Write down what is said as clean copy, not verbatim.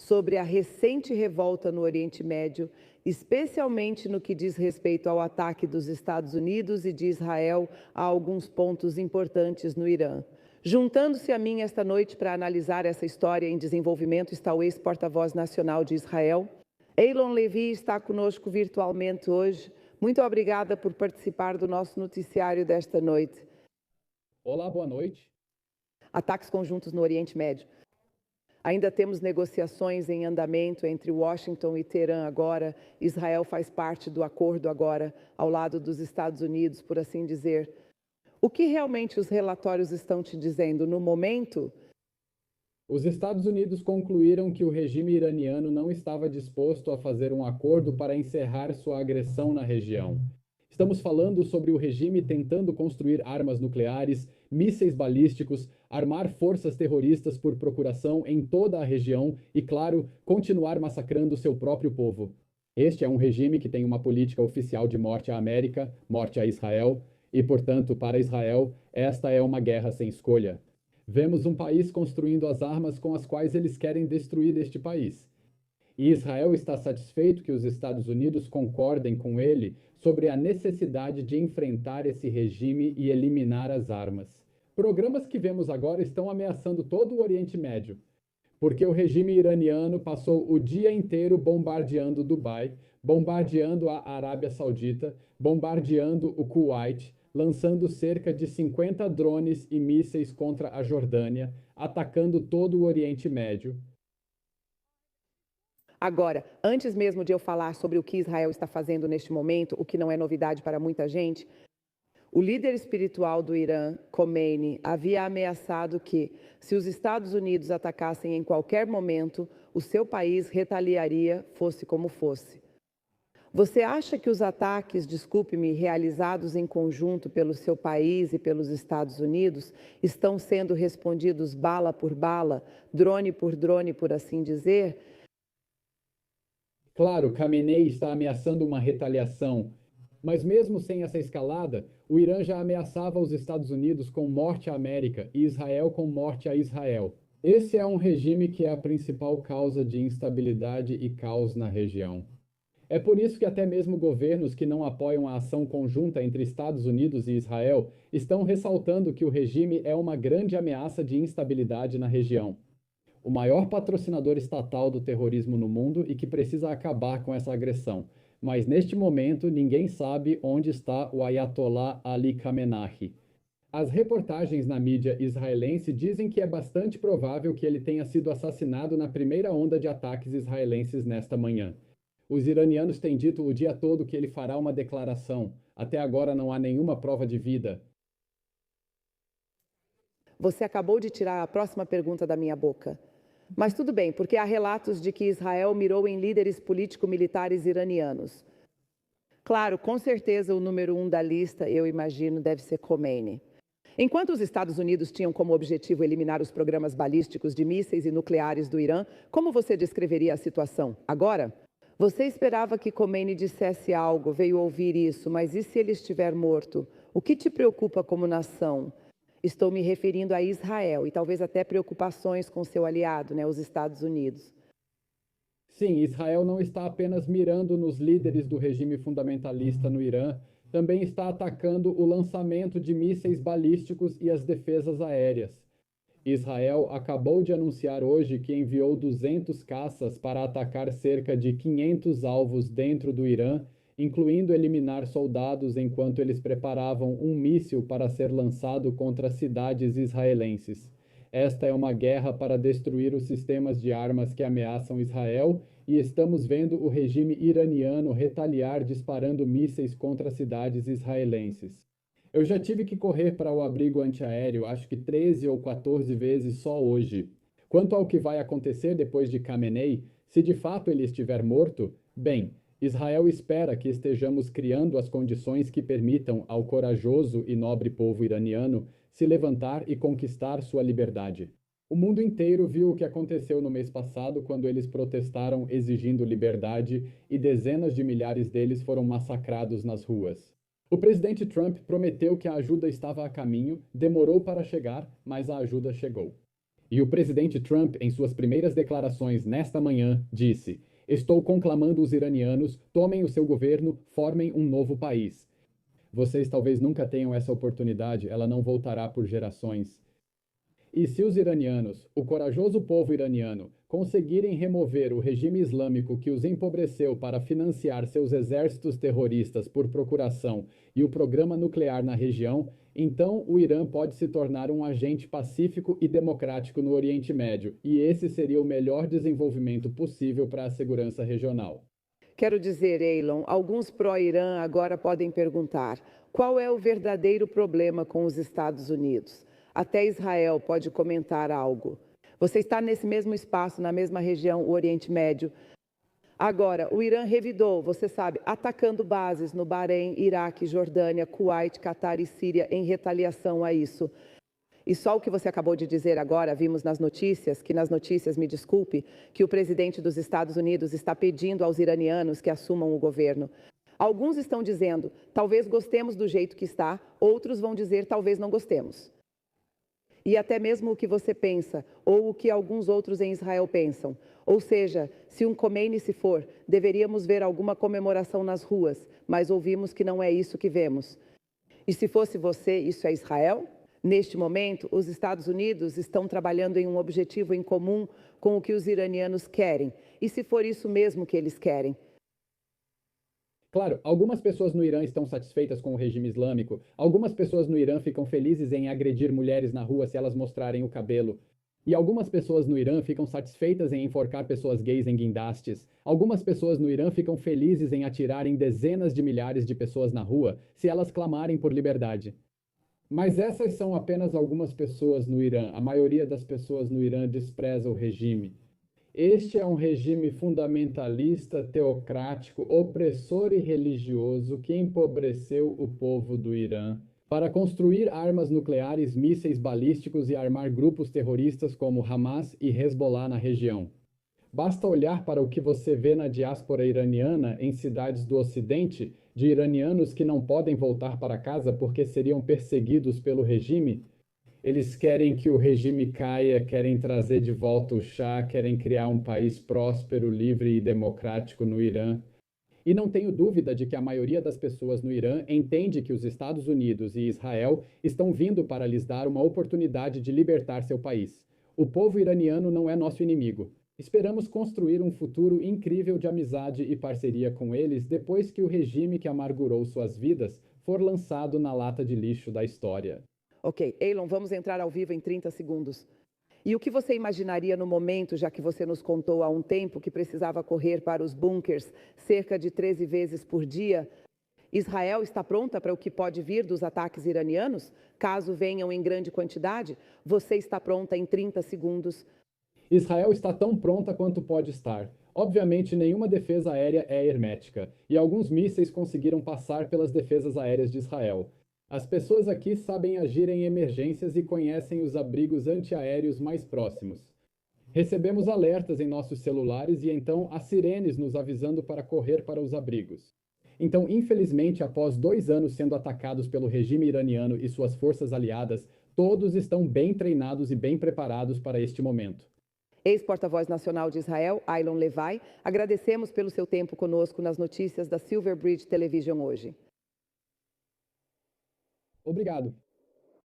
sobre a recente revolta no Oriente Médio, especialmente no que diz respeito ao ataque dos Estados Unidos e de Israel a alguns pontos importantes no Irã. Juntando-se a mim esta noite para analisar essa história em desenvolvimento está o ex-porta-voz nacional de Israel. Eylon Levi está conosco virtualmente hoje. Muito obrigada por participar do nosso noticiário desta noite. Olá, boa noite. Ataques conjuntos no Oriente Médio. Ainda temos negociações em andamento entre Washington e Teherã agora. Israel faz parte do acordo agora, ao lado dos Estados Unidos, por assim dizer. O que realmente os relatórios estão te dizendo no momento? Os Estados Unidos concluíram que o regime iraniano não estava disposto a fazer um acordo para encerrar sua agressão na região. Estamos falando sobre o regime tentando construir armas nucleares, mísseis balísticos, armar forças terroristas por procuração em toda a região e, claro, continuar massacrando seu próprio povo. Este é um regime que tem uma política oficial de morte à América, morte a Israel, e, portanto, para Israel, esta é uma guerra sem escolha. Vemos um país construindo as armas com as quais eles querem destruir este país. E Israel está satisfeito que os Estados Unidos concordem com ele sobre a necessidade de enfrentar esse regime e eliminar as armas. Programas que vemos agora estão ameaçando todo o Oriente Médio, porque o regime iraniano passou o dia inteiro bombardeando Dubai, bombardeando a Arábia Saudita, bombardeando o Kuwait, lançando cerca de 50 drones e mísseis contra a Jordânia, atacando todo o Oriente Médio. Agora, antes mesmo de eu falar sobre o que Israel está fazendo neste momento, o que não é novidade para muita gente, o líder espiritual do Irã, Khomeini, havia ameaçado que, se os Estados Unidos atacassem em qualquer momento, o seu país retaliaria, fosse como fosse. Você acha que os ataques, desculpe-me, realizados em conjunto pelo seu país e pelos Estados Unidos, estão sendo respondidos bala por bala, drone, por assim dizer? Claro, Khamenei está ameaçando uma retaliação, mas mesmo sem essa escalada, o Irã já ameaçava os Estados Unidos com morte à América e Israel com morte a Israel. Esse é um regime que é a principal causa de instabilidade e caos na região. É por isso que até mesmo governos que não apoiam a ação conjunta entre Estados Unidos e Israel estão ressaltando que o regime é uma grande ameaça de instabilidade na região. O maior patrocinador estatal do terrorismo no mundo e que precisa acabar com essa agressão. Mas neste momento ninguém sabe onde está o Ayatollah Ali Khamenei. As reportagens na mídia israelense dizem que é bastante provável que ele tenha sido assassinado na primeira onda de ataques israelenses nesta manhã. Os iranianos têm dito o dia todo que ele fará uma declaração. Até agora não há nenhuma prova de vida. Você acabou de tirar a próxima pergunta da minha boca. Mas tudo bem, porque há relatos de que Israel mirou em líderes político-militares iranianos. Claro, com certeza o número 1 da lista, eu imagino, deve ser Khomeini. Enquanto os Estados Unidos tinham como objetivo eliminar os programas balísticos de mísseis e nucleares do Irã, como você descreveria a situação? Agora, você esperava que Khomeini dissesse algo, veio ouvir isso, mas e se ele estiver morto? O que te preocupa como nação? Estou me referindo a Israel e talvez até preocupações com seu aliado, os Estados Unidos. Sim, Israel não está apenas mirando nos líderes do regime fundamentalista no Irã, também está atacando o lançamento de mísseis balísticos e as defesas aéreas. Israel acabou de anunciar hoje que enviou 200 caças para atacar cerca de 500 alvos dentro do Irã, incluindo eliminar soldados enquanto eles preparavam um míssil para ser lançado contra cidades israelenses. Esta é uma guerra para destruir os sistemas de armas que ameaçam Israel e estamos vendo o regime iraniano retaliar disparando mísseis contra cidades israelenses. Eu já tive que correr para o abrigo antiaéreo, acho que 13 ou 14 vezes só hoje. Quanto ao que vai acontecer depois de Khamenei, se de fato ele estiver morto, bem, Israel espera que estejamos criando as condições que permitam ao corajoso e nobre povo iraniano se levantar e conquistar sua liberdade. O mundo inteiro viu o que aconteceu no mês passado quando eles protestaram exigindo liberdade e dezenas de milhares deles foram massacrados nas ruas. O presidente Trump prometeu que a ajuda estava a caminho, demorou para chegar, mas a ajuda chegou. E o presidente Trump, em suas primeiras declarações nesta manhã, disse: "Estou conclamando os iranianos, tomem o seu governo, formem um novo país." Vocês talvez nunca tenham essa oportunidade, ela não voltará por gerações. E se os iranianos, o corajoso povo iraniano, conseguirem remover o regime islâmico que os empobreceu para financiar seus exércitos terroristas por procuração e o programa nuclear na região, então o Irã pode se tornar um agente pacífico e democrático no Oriente Médio, e esse seria o melhor desenvolvimento possível para a segurança regional. Quero dizer, Elon, alguns pró-Irã agora podem perguntar: qual é o verdadeiro problema com os Estados Unidos? Até Israel pode comentar algo. Você está nesse mesmo espaço, na mesma região, o Oriente Médio. Agora, o Irã revidou, você sabe, atacando bases no Bahrein, Iraque, Jordânia, Kuwait, Catar e Síria em retaliação a isso. E só o que você acabou de dizer agora, vimos nas notícias, me desculpe, que o presidente dos Estados Unidos está pedindo aos iranianos que assumam o governo. Alguns estão dizendo, talvez gostemos do jeito que está, outros vão dizer, talvez não gostemos. E até mesmo o que você pensa, ou o que alguns outros em Israel pensam. Ou seja, se um Khomeini se for, deveríamos ver alguma comemoração nas ruas, mas ouvimos que não é isso que vemos. E se fosse você, isso é Israel? Neste momento, os Estados Unidos estão trabalhando em um objetivo em comum com o que os iranianos querem. E se for isso mesmo que eles querem? Claro, algumas pessoas no Irã estão satisfeitas com o regime islâmico, algumas pessoas no Irã ficam felizes em agredir mulheres na rua se elas mostrarem o cabelo. E algumas pessoas no Irã ficam satisfeitas em enforcar pessoas gays em guindastes. Algumas pessoas no Irã ficam felizes em atirar em dezenas de milhares de pessoas na rua se elas clamarem por liberdade. Mas essas são apenas algumas pessoas no Irã. A maioria das pessoas no Irã despreza o regime. Este é um regime fundamentalista, teocrático, opressor e religioso que empobreceu o povo do Irã para construir armas nucleares, mísseis balísticos e armar grupos terroristas como Hamas e Hezbollah na região. Basta olhar para o que você vê na diáspora iraniana em cidades do Ocidente, de iranianos que não podem voltar para casa porque seriam perseguidos pelo regime. Eles querem que o regime caia, querem trazer de volta o Shah, querem criar um país próspero, livre e democrático no Irã. E não tenho dúvida de que a maioria das pessoas no Irã entende que os Estados Unidos e Israel estão vindo para lhes dar uma oportunidade de libertar seu país. O povo iraniano não é nosso inimigo. Esperamos construir um futuro incrível de amizade e parceria com eles depois que o regime que amargurou suas vidas for lançado na lata de lixo da história. Ok, Elon, vamos entrar ao vivo em 30 segundos. E o que você imaginaria no momento, já que você nos contou há um tempo que precisava correr para os bunkers cerca de 13 vezes por dia? Israel está pronta para o que pode vir dos ataques iranianos? Caso venham em grande quantidade, você está pronta em 30 segundos. Israel está tão pronta quanto pode estar. Obviamente, nenhuma defesa aérea é hermética, e alguns mísseis conseguiram passar pelas defesas aéreas de Israel. As pessoas aqui sabem agir em emergências e conhecem os abrigos antiaéreos mais próximos. Recebemos alertas em nossos celulares e então há sirenes nos avisando para correr para os abrigos. Então, infelizmente, após 2 anos sendo atacados pelo regime iraniano e suas forças aliadas, todos estão bem treinados e bem preparados para este momento. Ex-porta-voz nacional de Israel, Aylon Levy, agradecemos pelo seu tempo conosco nas notícias da Silver Bridge Television hoje. Obrigado.